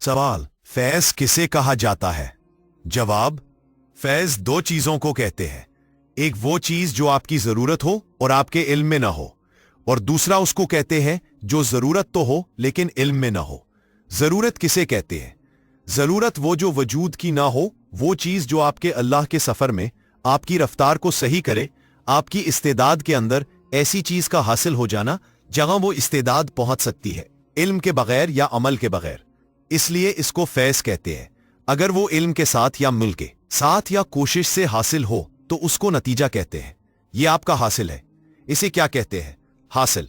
सवाल, फैज किसे कहा जाता है? जवाब, फैज दो चीजों को कहते हैं। एक वो चीज जो आपकी जरूरत हो और आपके इल्म में ना हो, और दूसरा उसको कहते हैं जो जरूरत तो हो लेकिन इल्म में ना हो। जरूरत किसे कहते हैं? जरूरत वो जो वजूद की ना हो, वो चीज जो आपके अल्लाह के सफर में आपकी रफ्तार को सही करे, आपकी इस्तेदाद के अंदर ऐसी चीज का हासिल हो जाना जहां वो इस्तेदाद पहुंच सकती है, इल्म के बगैर या अमल के बगैर। इसलिए इसको फैज कहते हैं। अगर वो इल्म के साथ या मिल के साथ या कोशिश से हासिल हो तो उसको नतीजा कहते हैं। ये आपका हासिल है। इसे क्या कहते हैं? हासिल।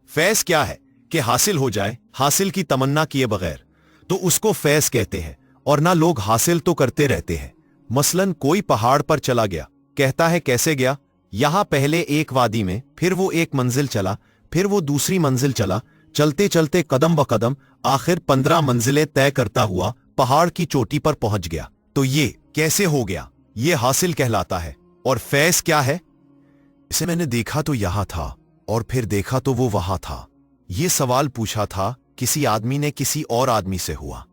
फैज क्या है? कि हासिल हो जाए, हासिल की तमन्ना किए बगैर, तो उसको फैज कहते हैं। और ना लोग हासिल तो करते रहते हैं। मसलन कोई पहाड़ पर चला गया, कहता है कैसे गया? यहां पहले एक वादी में, फिर वो एक मंजिल चला, फिर वो दूसरी मंजिल चला, चलते चलते कदम ब कदम आखिर 15 मंजिलें तय करता हुआ पहाड़ की चोटी पर पहुंच गया। तो ये कैसे हो गया? ये हासिल कहलाता है। और फैज क्या है? इसे मैंने देखा तो यहां था और फिर देखा तो वो वहां था। ये सवाल पूछा था किसी आदमी ने किसी और आदमी से हुआ।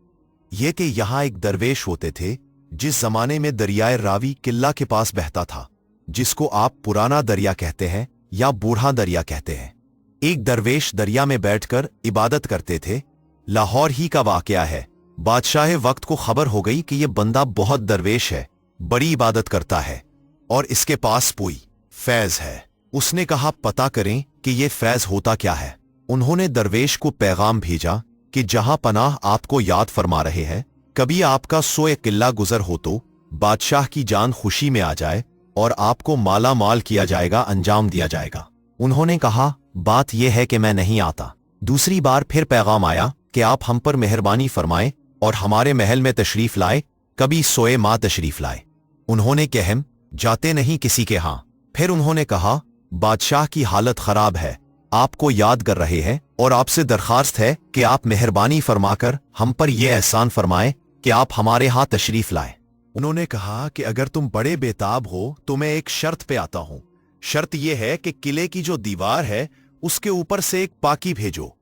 ये कि यहां एक दरवेश होते थे जिस जमाने में दरियाए रावी किल्ला के पास बहता था, जिसको आप पुराना दरिया कहते हैं या बूढ़ा दरिया कहते हैं। एक दरवेश दरिया में बैठकर इबादत करते थे। लाहौर ही का वाकया है। बादशाह वक्त को खबर हो गई कि यह बंदा बहुत दरवेश है, बड़ी इबादत करता है और इसके पास कोई फैज है। उसने कहा पता करें कि यह फैज होता क्या है। उन्होंने दरवेश को पैगाम भेजा कि जहां पनाह आपको याद फरमा रहे हैं, कभी आपका सोए किल्ला गुजर हो तो बादशाह की जान खुशी में आ जाए और आपको माला माल किया जाएगा, अंजाम दिया जाएगा। उन्होंने कहा बात यह है कि मैं नहीं आता। दूसरी बार फिर पैगाम आया कि आप हम पर मेहरबानी फरमाएं और हमारे महल में तशरीफ लाए, कभी सोए माँ तशरीफ लाए। उन्होंने कहम जाते नहीं किसी के हां। फिर उन्होंने कहा बादशाह की हालत खराब है, आपको याद कर रहे हैं और आपसे दरखास्त है कि आप मेहरबानी फरमाकर हम पर यह एहसान फरमाएं कि आप हमारे हाथ तशरीफ लाए। उन्होंने कहा कि अगर तुम बड़े बेताब हो तो मैं एक शर्त पे आता हूं। शर्त यह है कि किले की जो दीवार है उसके ऊपर से एक पाकी भेजो।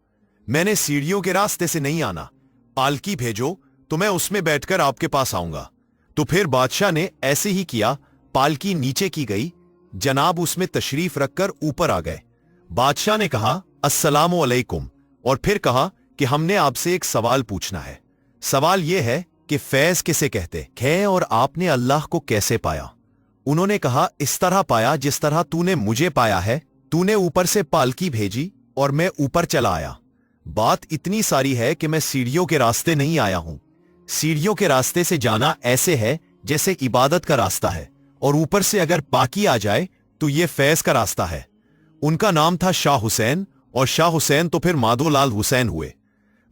मैंने सीढ़ियों के रास्ते से नहीं आना, पालकी भेजो तो मैं उसमें बैठकर आपके पास आऊंगा। तो फिर बादशाह ने ऐसे ही किया। पालकी नीचे की गई, जनाब उसमें तशरीफ रखकर ऊपर आ गए। बादशाह ने कहा अस्सलामु अलैकुम और फिर कहा कि हमने आपसे एक सवाल पूछना है। सवाल यह है कि फैज किसे कहते हैं और आपने अल्लाह को कैसे पाया? उन्होंने कहा इस तरह पाया जिस तरह तूने मुझे पाया है। तूने ऊपर से पालकी भेजी और मैं ऊपर चला आया। बात इतनी सारी है कि मैं सीढ़ियों के रास्ते नहीं आया हूं। सीढ़ियों के रास्ते से जाना ऐसे है जैसे इबादत का रास्ता है, और ऊपर से अगर पाकी आ जाए तो ये फैज का रास्ता है। उनका नाम था शाह हुसैन, और शाह हुसैन तो फिर माधोलाल हुसैन हुए।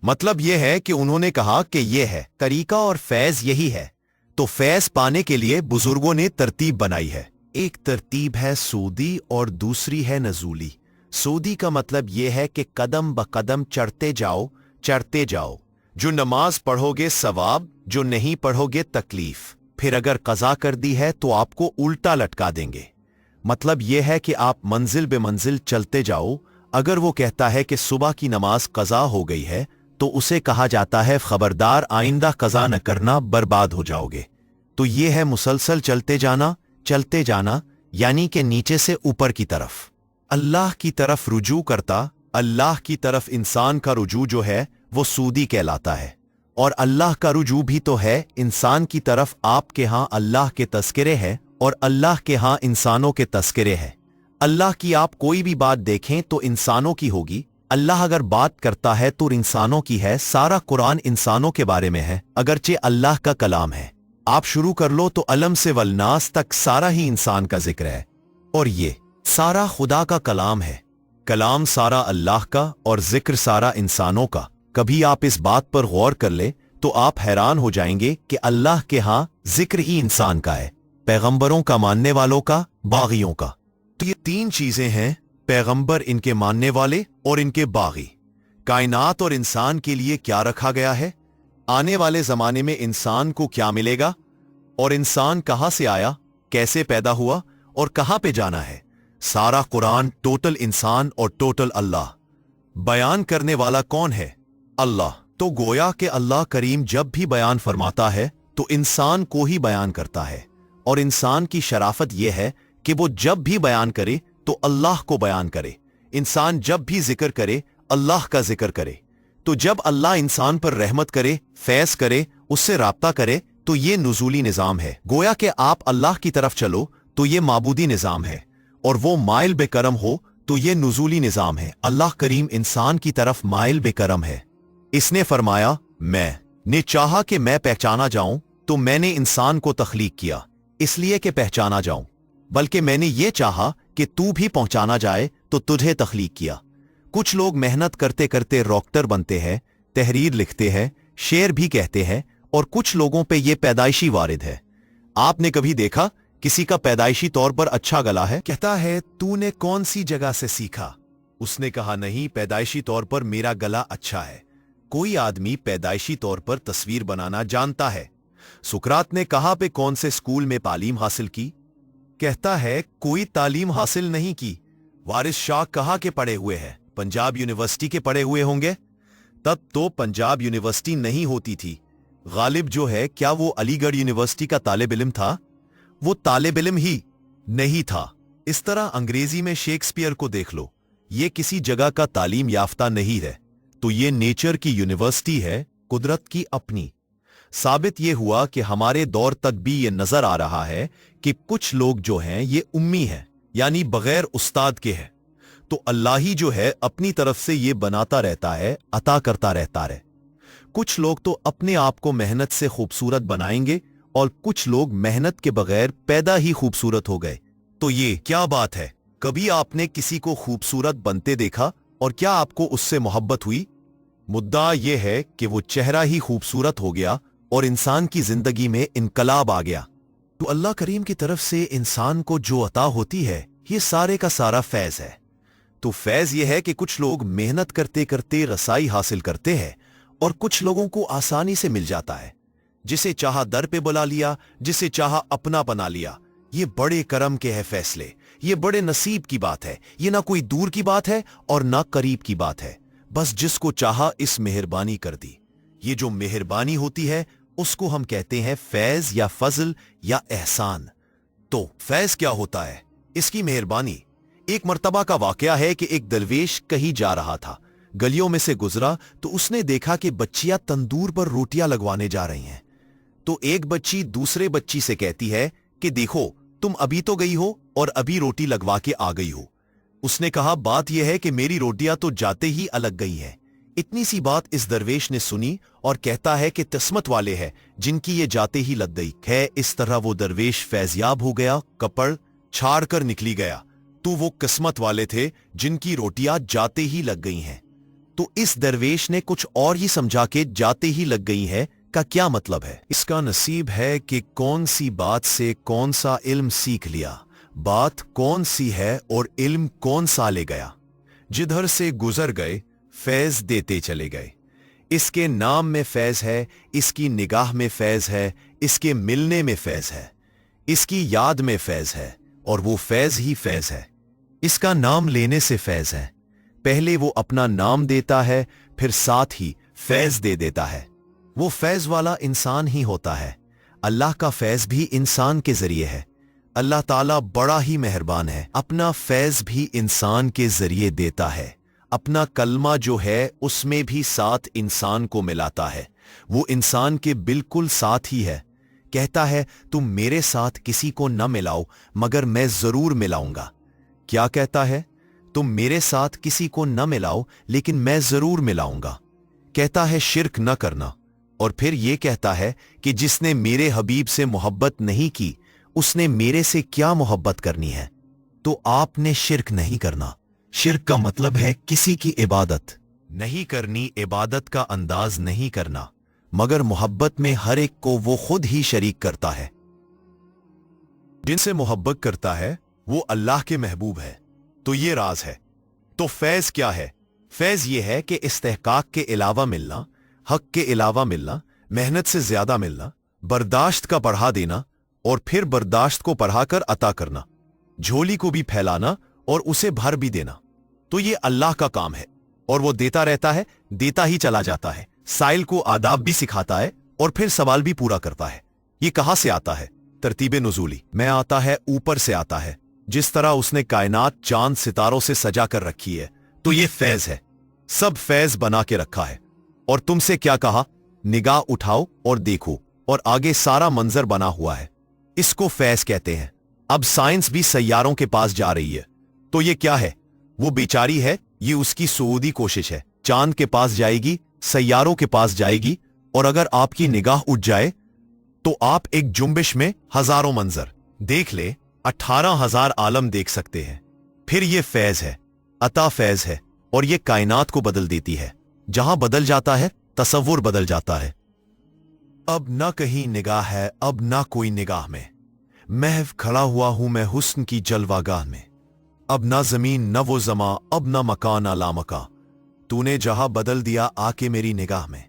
मतलब यह है कि उन्होंने कहा कि यह है तरीका और फैज यही है। तो फैज पाने के लिए बुजुर्गों ने तरतीब बनाई है। एक तरतीब है सूदी और दूसरी है नजूली। सूदी का मतलब यह है कि कदम ब कदम चढ़ते जाओ, चढ़ते जाओ। जो नमाज पढ़ोगे सवाब, जो नहीं पढ़ोगे तकलीफ। फिर अगर कज़ा कर दी है तो आपको उल्टा लटका देंगे। मतलब यह है कि आप मंजिल बे मंजिल चलते जाओ। अगर वो कहता है कि सुबह की नमाज कज़ा हो गई है तो उसे कहा जाता है खबरदार आइंदा कज़ा न करना, बर्बाद हो जाओगे। तो ये है मुसलसल चलते जाना, यानी कि नीचे से ऊपर की तरफ, अल्लाह की तरफ रुजू करता। अल्लाह की तरफ इंसान का रुजू जो है वो सूदी कहलाता है, और अल्लाह का रुजू भी तो है इंसान की तरफ। आपके यहाँ अल्लाह के तस्करे हैं और अल्लाह के यहाँ इंसानों के तस्करे हैं। अल्लाह की आप कोई भी बात देखें तो इंसानों की होगी। अल्लाह अगर बात करता है तो इंसानों की है। सारा कुरान इंसानों के बारे में है, अगरचे अल्लाह का कलाम है। आप शुरू कर लो तो अलम से वलनास तक सारा ही इंसान का जिक्र है, और ये सारा खुदा का कलाम है। कलाम सारा अल्लाह का और जिक्र सारा इंसानों का। कभी आप इस बात पर गौर कर ले तो आप हैरान हो जाएंगे कि अल्लाह के यहाँ जिक्र ही इंसान का है, पैगंबरों का, मानने वालों का, बागियों का। तो ये तीन चीजें हैं, पैगंबर, इनके मानने वाले और इनके बागी। कायनात और इंसान के लिए क्या रखा गया है, आने वाले जमाने में इंसान को क्या मिलेगा, और इंसान कहां से आया, कैसे पैदा हुआ और कहां पे जाना है। सारा कुरान टोटल इंसान और टोटल अल्लाह। बयान करने वाला कौन है? अल्लाह। तो तो गोया कि अल्लाह करीम जब भी बयान फरमाता है तो इंसान को ही बयान करता है, और इंसान की शराफत यह है कि वो जब भी बयान करे तो अल्लाह को बयान करे। इंसान जब भी जिक्र करे अल्लाह का जिक्र करे। तो जब अल्लाह इंसान पर रहमत करे, फैज करे, उससे राब्ता करे, तो ये नुज़ूली निज़ाम है। गोया कि आप अल्लाह की तरफ चलो तो ये माबूदी निज़ाम है, और वो माइल बेकरम हो तो ये नुज़ूली निज़ाम है। अल्लाह करीम इंसान की तरफ माइल बेकरम है। इसने फरमाया, मैं ने चाहा कि मैं पहचाना जाऊं तो मैंने इंसान को तख्लीक किया इसलिए कि पहचाना जाऊं, बल्कि मैंने ये चाहा कि तू भी पहुंचाना जाए तो तुझे तख्लीक किया। कुछ लोग मेहनत करते करते डॉक्टर बनते हैं, तहरीर लिखते हैं, शेर भी कहते हैं, और कुछ लोगों पे ये पैदाइशी वारिद है। आपने कभी देखा किसी का पैदाइशी तौर पर अच्छा गला है? कहता है, तूने कौन सी जगह से सीखा? उसने कहा, नहीं, पैदाइशी तौर पर मेरा गला अच्छा है। कोई आदमी पैदाइशी तौर पर तस्वीर बनाना जानता है। सुकरात ने कहा, पे कौन से स्कूल में तालीम हासिल की? कहता है, कोई तालीम हासिल नहीं की। वारिस शाह कहा के पढ़े हुए हैं? पंजाब यूनिवर्सिटी के पढ़े हुए होंगे। तब तो पंजाब यूनिवर्सिटी नहीं होती थी। गालिब जो है, क्या वो अलीगढ़ यूनिवर्सिटी का तालिब इल्म था? वो तालिब इल्म ही नहीं था। इस तरह अंग्रेजी में शेक्सपियर को देख लो, ये किसी जगह का तालीम याफ्ता नहीं है, तो ये नेचर की यूनिवर्सिटी है, कुदरत की अपनी। साबित ये हुआ कि हमारे दौर तक भी ये नजर आ रहा है कि कुछ लोग जो हैं ये उम्मी हैं, यानी बगैर उस्ताद के हैं। तो अल्लाह ही जो है अपनी तरफ से ये बनाता रहता है, अता करता रहता है। कुछ लोग तो अपने आप को मेहनत से खूबसूरत बनाएंगे, और कुछ लोग मेहनत के बगैर पैदा ही खूबसूरत हो गए। तो ये क्या बात है? कभी आपने किसी को खूबसूरत बनते देखा और क्या आपको उससे मोहब्बत हुई? मुद्दा यह है कि वो चेहरा ही खूबसूरत हो गया और इंसान की जिंदगी में इनकलाब आ गया। तो अल्लाह करीम की तरफ से इंसान को जो अता होती है, ये सारे का सारा फैज है। तो फैज ये है कि कुछ लोग मेहनत करते करते रसाई हासिल करते हैं, और कुछ लोगों को आसानी से मिल जाता है। जिसे चाहा दर पे बुला लिया, जिसे चाहा अपना बना लिया। ये बड़े करम के है फैसले, ये बड़े नसीब की बात है। ये ना कोई दूर की बात है और ना करीब की बात है, बस जिसको चाहा इस मेहरबानी कर दी। ये जो मेहरबानी होती है उसको हम कहते हैं फैज या फजल या एहसान। तो फैज क्या होता है? इसकी मेहरबानी। एक मर्तबा का वाकया है कि एक दरवेश कहीं जा रहा था, गलियों में से गुजरा तो उसने देखा कि बच्चियां तंदूर पर रोटियां लगवाने जा रही हैं। तो एक बच्ची दूसरे बच्ची से कहती है कि देखो, तुम अभी तो गई हो और अभी रोटी लगवा के आ गई हो। उसने कहा, बात यह है कि मेरी रोटियां तो जाते ही अलग गई हैं। इतनी सी बात इस दरवेश ने सुनी और कहता है कि किस्मत वाले हैं जिनकी ये जाते ही लग गई है। इस तरह वो दरवेश फैजियाब हो गया, कपड़ छाड़ कर निकली गया। तो वो किस्मत वाले थे जिनकी रोटियां जाते ही लग गई हैं। तो इस दरवेश ने कुछ और ही समझा के जाते ही लग गई है का क्या मतलब है? इसका नसीब है कि कौन सी बात से कौन सा इल्म सीख लिया, बात कौन सी है और इल्म कौन सा ले गया। जिधर से गुजर गए फैज देते चले गए। इसके नाम में फैज है, इसकी निगाह में फैज है, इसके मिलने में फैज है, इसकी याद में फैज है, और वो फैज ही फैज है। इसका नाम लेने से फैज है। पहले वो अपना नाम देता है, फिर साथ ही फैज दे देता है। वो फैज वाला इंसान ही होता है। अल्लाह का फैज भी इंसान के जरिए है। अल्लाह ताला बड़ा ही मेहरबान है, अपना फैज भी इंसान के जरिए देता है। अपना कलमा जो है उसमें भी साथ इंसान को मिलाता है। वो इंसान के बिल्कुल साथ ही है। कहता है, तुम मेरे साथ किसी को न मिलाओ मगर मैं जरूर मिलाऊंगा। क्या कहता है? तुम मेरे साथ किसी को न मिलाओ लेकिन मैं जरूर मिलाऊंगा। कहता है शिर्क न करना, और फिर यह कहता है कि जिसने मेरे हबीब से मोहब्बत नहीं की उसने मेरे से क्या मोहब्बत करनी है। तो आपने शिर्क नहीं करना। शिर्क का मतलब है किसी की इबादत नहीं करनी, इबादत का अंदाज नहीं करना, मगर मोहब्बत में हर एक को वो खुद ही शरीक करता है। जिनसे मोहब्बत करता है वो अल्लाह के महबूब है। तो ये राज है। तो फैज क्या है? फैज ये है कि इस्तेहकाक के अलावा मिलना, हक के अलावा मिलना, मेहनत से ज्यादा मिलना, बर्दाश्त का बढ़ा देना और फिर बर्दाश्त को बढ़ाकर अता करना, झोली को भी फैलाना और उसे भर भी देना। तो ये अल्लाह का काम है और वो देता रहता है, देता ही चला जाता है। साइल को आदाब भी सिखाता है और फिर सवाल भी पूरा करता है। ये कहां से आता है? तरतीबे नुज़ूली में आता है, ऊपर से आता है। जिस तरह उसने कायनात चांद सितारों से सजा कर रखी है, तो ये फैज है। सब फैज बना के रखा है। और तुमसे क्या कहा? निगाह उठाओ और देखो, और आगे सारा मंजर बना हुआ है। इसको फैज कहते हैं। अब साइंस भी सैयारों के पास जा रही है। तो ये क्या है? वो बेचारी है, ये उसकी सऊदी कोशिश है। चांद के पास जाएगी, सैयारों के पास जाएगी, और अगर आपकी निगाह उठ जाए तो आप एक जुम्बिश में हजारों मंजर देख ले, 18,000 आलम देख सकते हैं। फिर ये फैज है, अता फैज है, और ये कायनात को बदल देती है। जहां बदल जाता है, तसव्वुर बदल जाता है। अब ना कहीं निगाह है, अब ना कोई निगाह में, महव खड़ा हुआ हूं मैं हुस्न की जलवागाह में। अब ना जमीन न वो जमा, अब ना मकान ना लामका, तूने जहां बदल दिया आके मेरी निगाह में।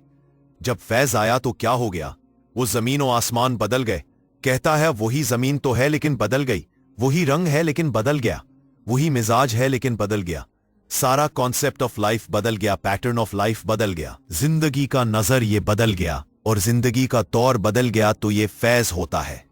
जब फैज आया तो क्या हो गया? वो जमीन और आसमान बदल गए। कहता है वही जमीन तो है लेकिन बदल गई, वही रंग है लेकिन बदल गया, वही मिजाज है लेकिन बदल गया। सारा कॉन्सेप्ट ऑफ लाइफ बदल गया, पैटर्न ऑफ लाइफ बदल गया, जिंदगी का नजर ये बदल गया, और जिंदगी का तौर बदल गया। तो ये फैज होता है।